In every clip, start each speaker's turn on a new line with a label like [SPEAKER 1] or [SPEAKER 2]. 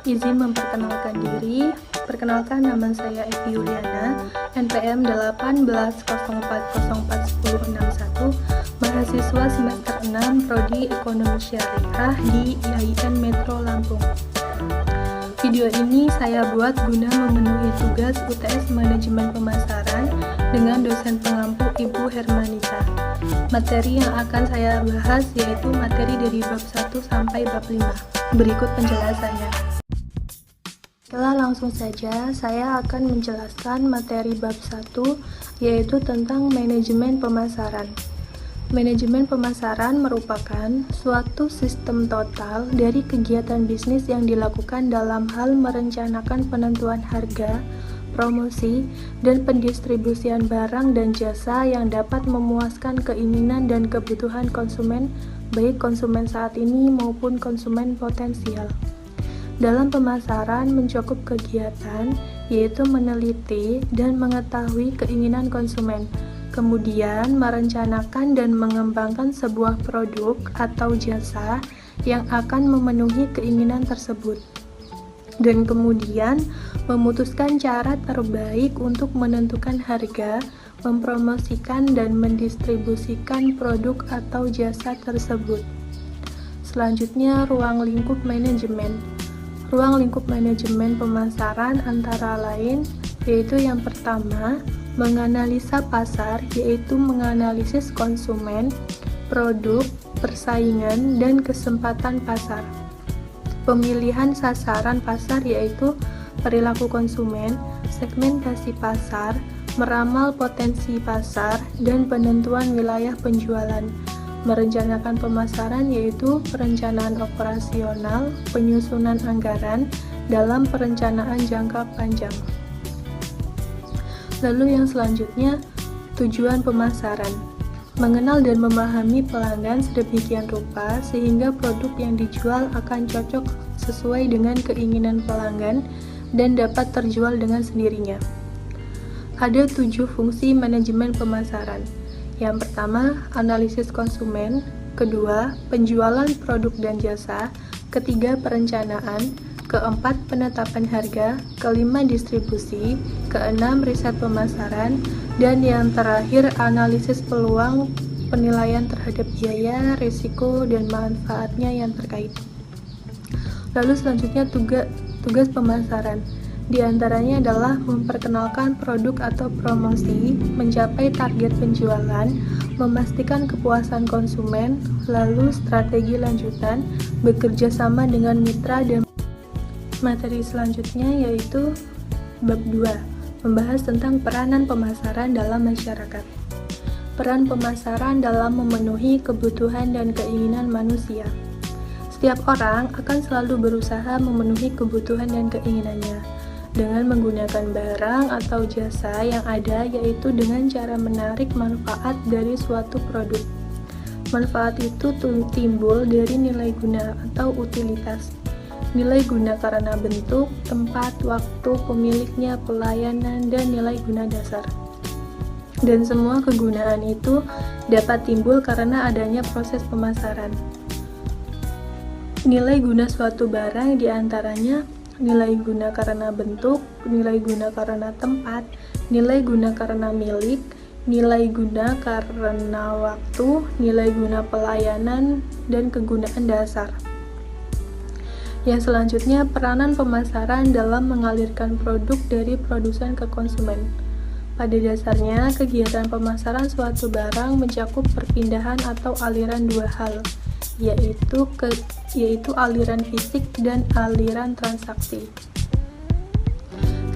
[SPEAKER 1] Izin memperkenalkan diri. Perkenalkan, nama saya Evi Yuliana, NPM 1804041061, mahasiswa semester 6 Prodi Ekonomi Syariah di IAIN Metro Lampung. Video ini saya buat guna memenuhi tugas UTS Manajemen Pemasaran dengan dosen pengampu Ibu Hermanita. Materi yang akan saya bahas yaitu materi dari bab 1 sampai bab 5. Berikut penjelasannya. Langsung saja, saya akan menjelaskan materi bab 1, yaitu tentang manajemen pemasaran. Manajemen pemasaran merupakan suatu sistem total dari kegiatan bisnis yang dilakukan dalam hal merencanakan penentuan harga, promosi, dan pendistribusian barang dan jasa yang dapat memuaskan keinginan dan kebutuhan konsumen, baik konsumen saat ini maupun konsumen potensial. Dalam pemasaran mencakup kegiatan, yaitu meneliti dan mengetahui keinginan konsumen, kemudian merencanakan dan mengembangkan sebuah produk atau jasa yang akan memenuhi keinginan tersebut, dan kemudian memutuskan cara terbaik untuk menentukan harga, mempromosikan dan mendistribusikan produk atau jasa tersebut. Selanjutnya, ruang lingkup manajemen. Ruang lingkup manajemen pemasaran antara lain yaitu yang pertama, menganalisa pasar, yaitu menganalisis konsumen, produk, persaingan, dan kesempatan pasar. Pemilihan sasaran pasar yaitu perilaku konsumen, segmentasi pasar, meramal potensi pasar, dan penentuan wilayah penjualan. Merencanakan pemasaran yaitu perencanaan operasional, penyusunan anggaran dalam perencanaan jangka panjang. Lalu yang selanjutnya, tujuan pemasaran. Mengenal dan memahami pelanggan sedemikian rupa sehingga produk yang dijual akan cocok sesuai dengan keinginan pelanggan dan dapat terjual dengan sendirinya. Ada 7 fungsi manajemen pemasaran. Yang pertama, analisis konsumen. Kedua, penjualan produk dan jasa. Ketiga, perencanaan. Keempat, penetapan harga. Kelima, distribusi. Keenam, riset pemasaran. Dan yang terakhir, analisis peluang, penilaian terhadap biaya, risiko, dan manfaatnya yang terkait. Lalu selanjutnya tugas pemasaran. Di antaranya adalah memperkenalkan produk atau promosi, mencapai target penjualan, memastikan kepuasan konsumen, lalu strategi lanjutan, bekerja sama dengan mitra dan materi selanjutnya yaitu bab 2, membahas tentang peranan pemasaran dalam masyarakat. Peran pemasaran dalam memenuhi kebutuhan dan keinginan manusia. Setiap orang akan selalu berusaha memenuhi kebutuhan dan keinginannya dengan menggunakan barang atau jasa yang ada, yaitu dengan cara menarik manfaat dari suatu produk. Manfaat itu timbul dari nilai guna atau utilitas. Nilai guna karena bentuk, tempat, waktu, pemiliknya, pelayanan, dan nilai guna dasar. Dan semua kegunaan itu dapat timbul karena adanya proses pemasaran. Nilai guna suatu barang diantaranya nilai guna karena bentuk, nilai guna karena tempat, nilai guna karena milik, nilai guna karena waktu, nilai guna pelayanan, dan kegunaan dasar. Yang selanjutnya, peranan pemasaran dalam mengalirkan produk dari produsen ke konsumen. Pada dasarnya, kegiatan pemasaran suatu barang mencakup perpindahan atau aliran dua hal, yaitu aliran fisik dan aliran transaksi.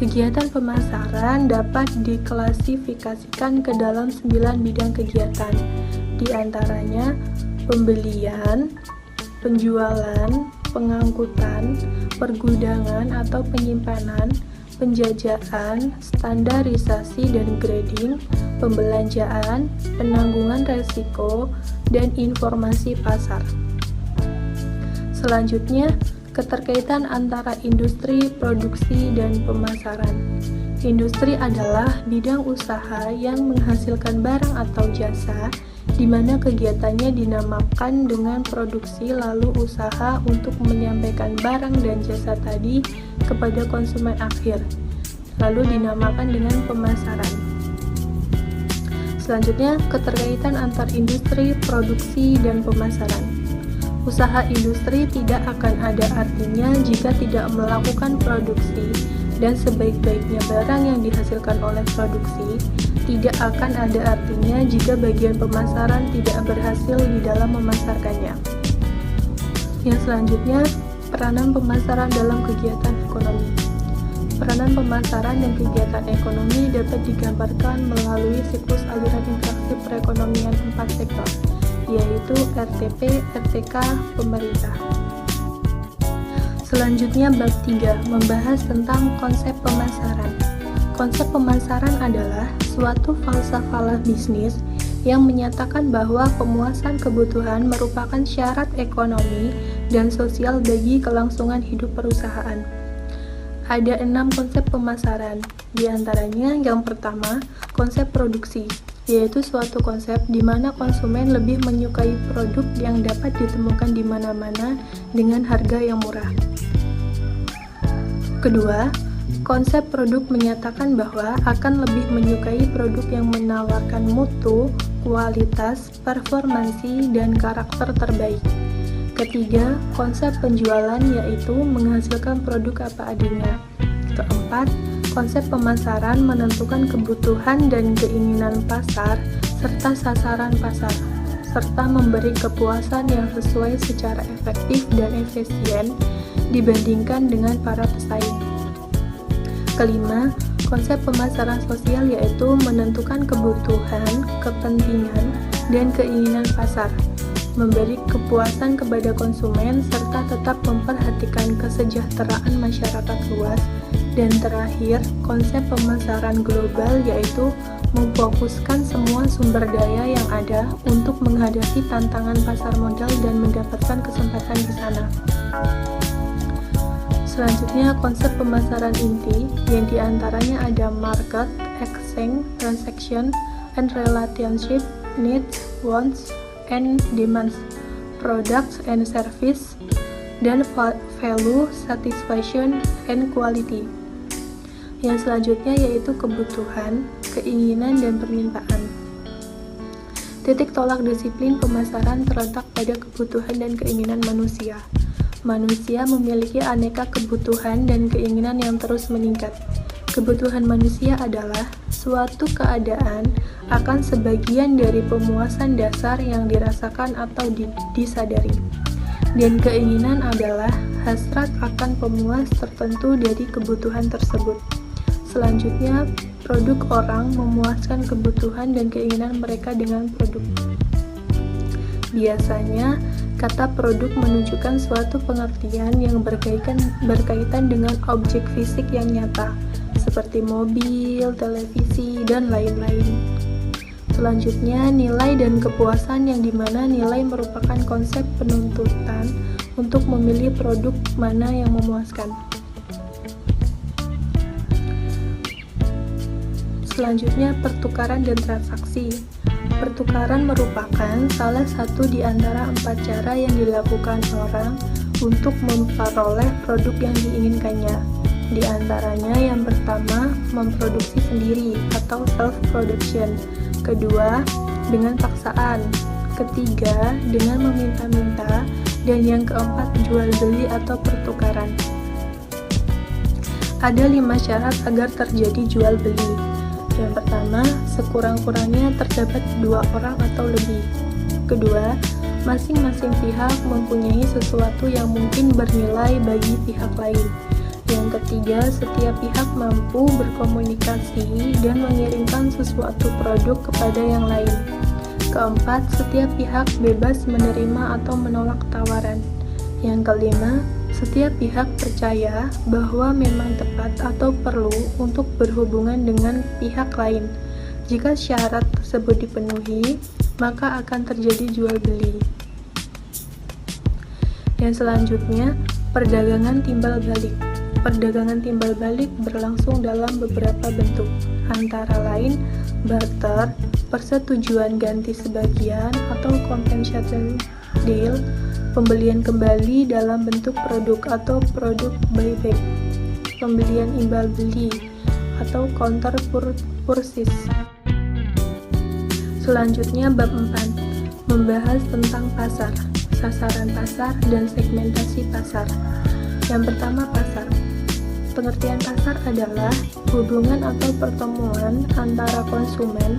[SPEAKER 1] Kegiatan pemasaran dapat diklasifikasikan ke dalam 9 bidang kegiatan, di antaranya pembelian, penjualan, pengangkutan, pergudangan atau penyimpanan, penjajahan, standarisasi dan grading, pembelanjaan, penanggungan resiko, dan informasi pasar. Selanjutnya, keterkaitan antara industri, produksi, dan pemasaran. Industri adalah bidang usaha yang menghasilkan barang atau jasa di mana kegiatannya dinamakan dengan produksi lalu usaha untuk menyampaikan barang dan jasa tadi kepada konsumen akhir, lalu dinamakan dengan pemasaran. Selanjutnya, keterkaitan antar industri, produksi, dan pemasaran. Usaha industri tidak akan ada artinya jika tidak melakukan produksi, dan sebaik-baiknya barang yang dihasilkan oleh produksi tidak akan ada artinya jika bagian pemasaran tidak berhasil di dalam memasarkannya. Yang selanjutnya, peranan pemasaran dalam kegiatan ekonomi. Peranan pemasaran dan kegiatan ekonomi dapat digambarkan melalui siklus aliran interaksi perekonomian 4 sektor, yaitu RTP, RTK, pemerintah. Selanjutnya bab 3 membahas tentang konsep pemasaran. Konsep pemasaran adalah suatu falsafah bisnis yang menyatakan bahwa pemuasan kebutuhan merupakan syarat ekonomi dan sosial bagi kelangsungan hidup perusahaan. Ada 6 konsep pemasaran, di antaranya yang pertama, konsep produksi, yaitu suatu konsep di mana konsumen lebih menyukai produk yang dapat ditemukan di mana-mana dengan harga yang murah. Kedua, konsep produk menyatakan bahwa akan lebih menyukai produk yang menawarkan mutu, kualitas, performansi, dan karakter terbaik. Ketiga, konsep penjualan yaitu menghasilkan produk apa adanya. Keempat, konsep pemasaran menentukan kebutuhan dan keinginan pasar serta sasaran pasar, serta memberi kepuasan yang sesuai secara efektif dan efisien dibandingkan dengan para pesaing. Kelima, konsep pemasaran sosial yaitu menentukan kebutuhan, kepentingan, dan keinginan pasar, memberi kepuasan kepada konsumen, serta tetap memperhatikan kesejahteraan masyarakat luas. Dan terakhir, konsep pemasaran global yaitu memfokuskan semua sumber daya yang ada untuk menghadapi tantangan pasar modal dan mendapatkan kesempatan di sana. Selanjutnya, konsep pemasaran inti yang diantaranya ada market, exchange, transaction, and relationship, needs, wants, and demands, products and service, dan value, satisfaction, and quality. Yang selanjutnya yaitu kebutuhan, keinginan, dan permintaan. Titik tolak disiplin pemasaran terletak pada kebutuhan dan keinginan manusia. Manusia memiliki aneka kebutuhan dan keinginan yang terus meningkat. Kebutuhan manusia adalah suatu keadaan akan sebagian dari pemuasan dasar yang dirasakan atau disadari. Dan keinginan adalah hasrat akan pemuas tertentu dari kebutuhan tersebut. Selanjutnya, produk orang memuaskan kebutuhan dan keinginan mereka dengan produk. Biasanya, kata produk menunjukkan suatu pengertian yang berkaitan dengan objek fisik yang nyata, seperti mobil, televisi, dan lain-lain. Selanjutnya, nilai dan kepuasan yang dimana nilai merupakan konsep penuntutan untuk memilih produk mana yang memuaskan. Selanjutnya, pertukaran dan transaksi. Pertukaran merupakan salah satu di antara 4 cara yang dilakukan orang untuk memperoleh produk yang diinginkannya. Di antaranya yang pertama, memproduksi sendiri atau self-production. Kedua, dengan paksaan. Ketiga, dengan meminta-minta. Dan yang keempat, jual beli atau pertukaran. Ada 5 syarat agar terjadi jual beli. Yang pertama, sekurang-kurangnya terdapat 2 orang atau lebih. Kedua, masing-masing pihak mempunyai sesuatu yang mungkin bernilai bagi pihak lain. Yang ketiga, setiap pihak mampu berkomunikasi dan mengirimkan sesuatu produk kepada yang lain. Keempat, setiap pihak bebas menerima atau menolak tawaran. Yang kelima, setiap pihak percaya bahwa memang tepat atau perlu untuk berhubungan dengan pihak lain. Jika syarat tersebut dipenuhi, maka akan terjadi jual beli. Yang selanjutnya, perdagangan timbal balik. Perdagangan timbal balik berlangsung dalam beberapa bentuk, antara lain barter, persetujuan ganti sebagian atau compensation deal, pembelian kembali dalam bentuk produk atau produk buyback, pembelian imbal beli atau counter purchase. Selanjutnya bab 4 membahas tentang pasar, sasaran pasar, dan segmentasi pasar. Yang pertama, pasar. Pengertian pasar adalah hubungan atau pertemuan antara konsumen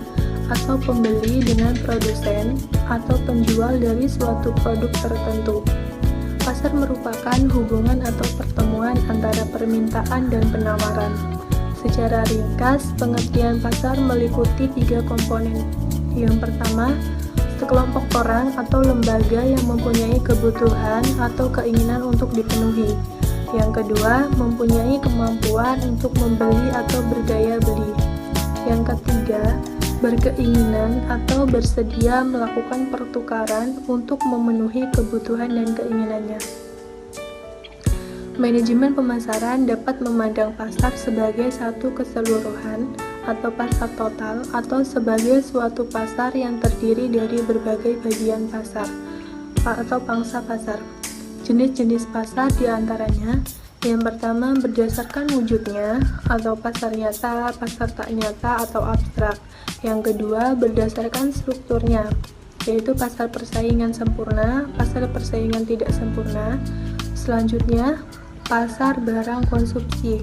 [SPEAKER 1] atau pembeli dengan produsen atau penjual dari suatu produk tertentu. Pasar merupakan hubungan atau pertemuan antara permintaan dan penawaran. Secara ringkas, pengertian pasar meliputi 3 komponen. Yang pertama, sekelompok orang atau lembaga yang mempunyai kebutuhan atau keinginan untuk dipenuhi. Yang kedua, mempunyai kemampuan untuk membeli atau berdaya beli. Yang ketiga, berkeinginan atau bersedia melakukan pertukaran untuk memenuhi kebutuhan dan keinginannya. Manajemen pemasaran dapat memandang pasar sebagai satu keseluruhan atau pasar total atau sebagai suatu pasar yang terdiri dari berbagai bagian pasar atau pangsa pasar. Jenis-jenis pasar diantaranya: yang pertama, berdasarkan wujudnya atau pasar nyata, pasar tak nyata atau abstrak. Yang kedua, berdasarkan strukturnya, yaitu pasar persaingan sempurna, pasar persaingan tidak sempurna. Selanjutnya, pasar barang konsumsi,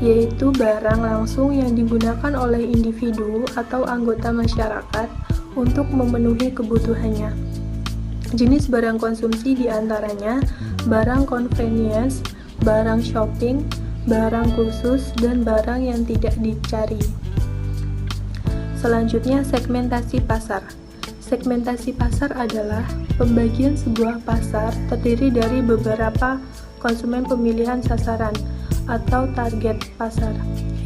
[SPEAKER 1] yaitu barang langsung yang digunakan oleh individu atau anggota masyarakat untuk memenuhi kebutuhannya. Jenis barang konsumsi diantaranya barang convenience, barang shopping, barang khusus, dan barang yang tidak dicari. Selanjutnya, segmentasi pasar. Segmentasi pasar adalah pembagian sebuah pasar terdiri dari beberapa konsumen pemilihan sasaran atau target pasar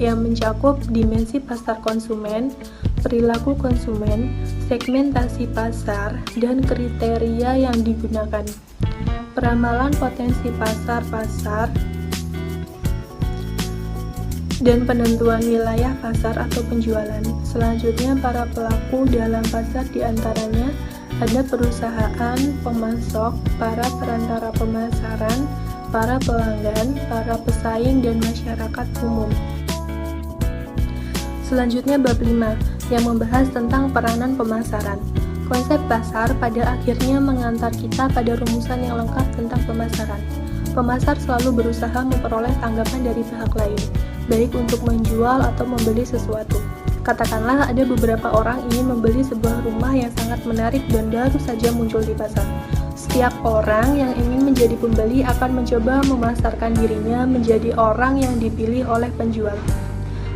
[SPEAKER 1] yang mencakup dimensi pasar konsumen, perilaku konsumen, segmentasi pasar, dan kriteria yang digunakan. Peramalan potensi pasar dan penentuan wilayah pasar atau penjualan. Selanjutnya, para pelaku dalam pasar diantaranya ada perusahaan, pemasok, para perantara pemasaran, para pelanggan, para pesaing, dan masyarakat umum. Selanjutnya, bab 5 yang membahas tentang peranan pemasaran. Konsep pasar pada akhirnya mengantar kita pada rumusan yang lengkap tentang pemasaran. Pemasar selalu berusaha memperoleh tanggapan dari pihak lain, baik untuk menjual atau membeli sesuatu. Katakanlah ada beberapa orang ingin membeli sebuah rumah yang sangat menarik dan baru saja muncul di pasar. Setiap orang yang ingin menjadi pembeli akan mencoba memasarkan dirinya menjadi orang yang dipilih oleh penjual.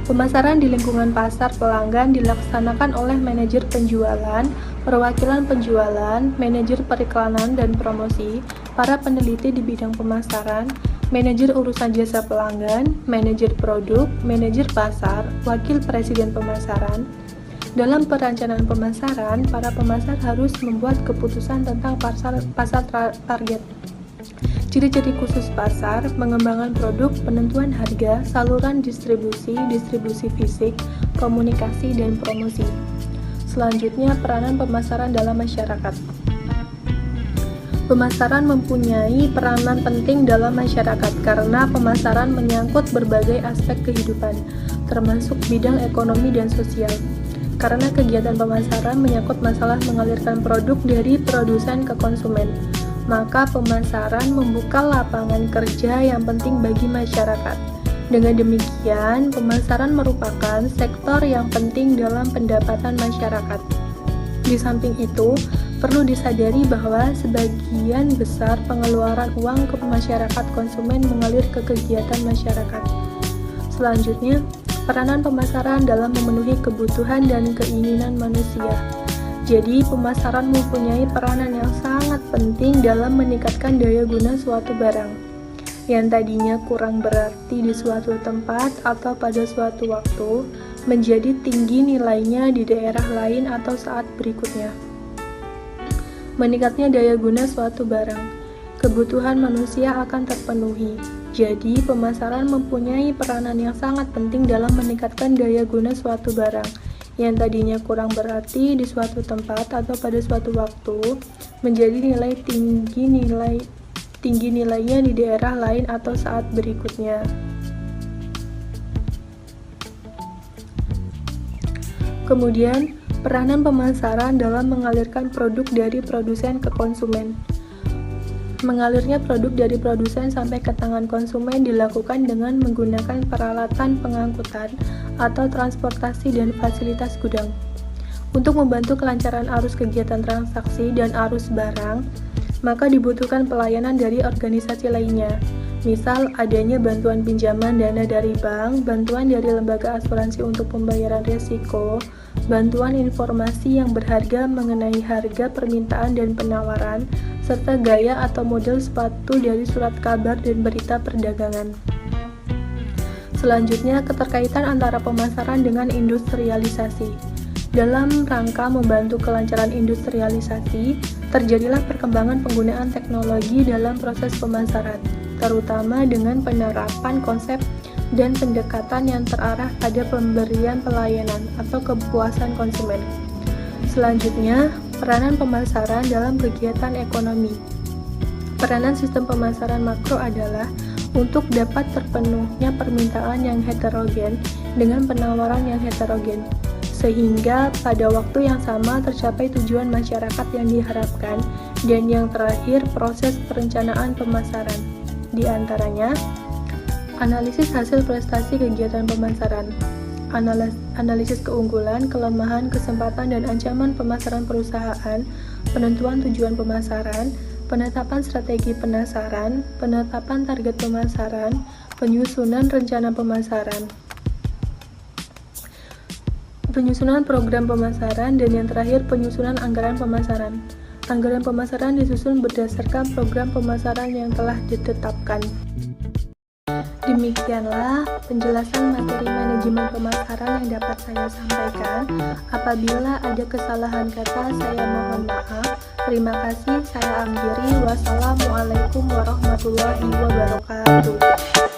[SPEAKER 1] Pemasaran di lingkungan pasar pelanggan dilaksanakan oleh manajer penjualan, perwakilan penjualan, manajer periklanan dan promosi, para peneliti di bidang pemasaran, manajer urusan jasa pelanggan, manajer produk, manajer pasar, wakil presiden pemasaran. Dalam perencanaan pemasaran, para pemasar harus membuat keputusan tentang pasar target. Ciri-ciri khusus pasar, pengembangan produk, penentuan harga, saluran distribusi, distribusi fisik, komunikasi, dan promosi. Selanjutnya, peranan pemasaran dalam masyarakat. Pemasaran mempunyai peranan penting dalam masyarakat karena pemasaran menyangkut berbagai aspek kehidupan, termasuk bidang ekonomi dan sosial. Karena kegiatan pemasaran menyangkut masalah mengalirkan produk dari produsen ke konsumen, maka pemasaran membuka lapangan kerja yang penting bagi masyarakat. Dengan demikian, pemasaran merupakan sektor yang penting dalam pendapatan masyarakat. Di samping itu, perlu disadari bahwa sebagian besar pengeluaran uang ke masyarakat konsumen mengalir ke kegiatan masyarakat. Selanjutnya, peranan pemasaran dalam memenuhi kebutuhan dan keinginan manusia. Jadi, pemasaran mempunyai peranan yang sangat penting dalam meningkatkan daya guna suatu barang yang tadinya kurang berarti di suatu tempat atau pada suatu waktu, menjadi tinggi nilainya di daerah lain atau saat berikutnya. Meningkatnya daya guna suatu barang, kebutuhan manusia akan terpenuhi. Jadi, pemasaran mempunyai peranan yang sangat penting dalam meningkatkan daya guna suatu barang yang tadinya kurang berarti di suatu tempat atau pada suatu waktu menjadi tinggi nilainya di daerah lain atau saat berikutnya. Kemudian, peranan pemasaran dalam mengalirkan produk dari produsen ke konsumen. Mengalirnya produk dari produsen sampai ke tangan konsumen dilakukan dengan menggunakan peralatan pengangkutan atau transportasi dan fasilitas gudang. Untuk membantu kelancaran arus kegiatan transaksi dan arus barang, maka dibutuhkan pelayanan dari organisasi lainnya. Misal, adanya bantuan pinjaman dana dari bank, bantuan dari lembaga asuransi untuk pembayaran risiko, bantuan informasi yang berharga mengenai harga permintaan dan penawaran, serta gaya atau model sepatu dari surat kabar dan berita perdagangan. Selanjutnya, keterkaitan antara pemasaran dengan industrialisasi. Dalam rangka membantu kelancaran industrialisasi, terjadilah perkembangan penggunaan teknologi dalam proses pemasaran, terutama dengan penerapan konsep dan pendekatan yang terarah pada pemberian pelayanan atau kepuasan konsumen. Selanjutnya, peranan pemasaran dalam kegiatan ekonomi. Peranan sistem pemasaran makro adalah untuk dapat terpenuhnya permintaan yang heterogen dengan penawaran yang heterogen, sehingga pada waktu yang sama tercapai tujuan masyarakat yang diharapkan. Dan yang terakhir, proses perencanaan pemasaran. Di antaranya, analisis hasil prestasi kegiatan pemasaran, analisis keunggulan, kelemahan, kesempatan, dan ancaman pemasaran perusahaan, penentuan tujuan pemasaran, penetapan strategi pemasaran, penetapan target pemasaran, penyusunan rencana pemasaran, penyusunan program pemasaran, dan yang terakhir penyusunan anggaran pemasaran. Anggaran pemasaran disusun berdasarkan program pemasaran yang telah ditetapkan. Demikianlah penjelasan materi manajemen pemasaran yang dapat saya sampaikan. Apabila ada kesalahan kata, saya mohon maaf. Terima kasih, saya akhiri. Wassalamualaikum warahmatullahi wabarakatuh.